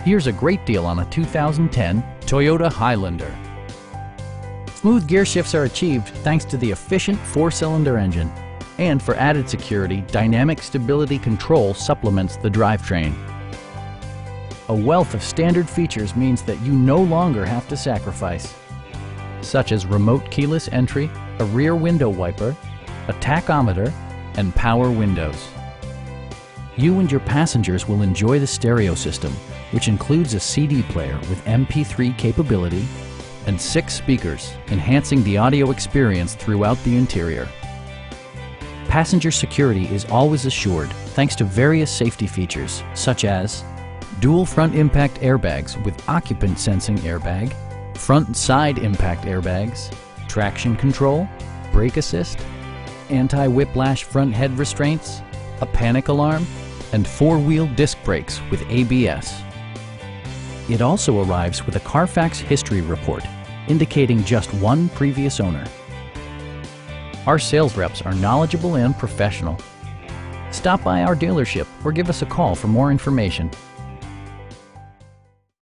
Here's a great deal on a 2010 Toyota Highlander. Smooth gear shifts are achieved thanks to the efficient 4-cylinder engine. And for added security, dynamic stability control supplements the drivetrain. A wealth of standard features means that you no longer have to sacrifice, such as remote keyless entry, a rear window wiper, a tachometer, and power windows. You and your passengers will enjoy the stereo system, which includes a CD player with MP3 capability and 6 speakers, enhancing the audio experience throughout the interior. Passenger security is always assured thanks to various safety features such as dual front impact airbags with occupant sensing airbag, front and side impact airbags, traction control, brake assist, anti-whiplash front head restraints, a panic alarm, and 4-wheel disc brakes with ABS. It also arrives with a Carfax history report indicating just one previous owner. Our sales reps are knowledgeable and professional. Stop by our dealership or give us a call for more information.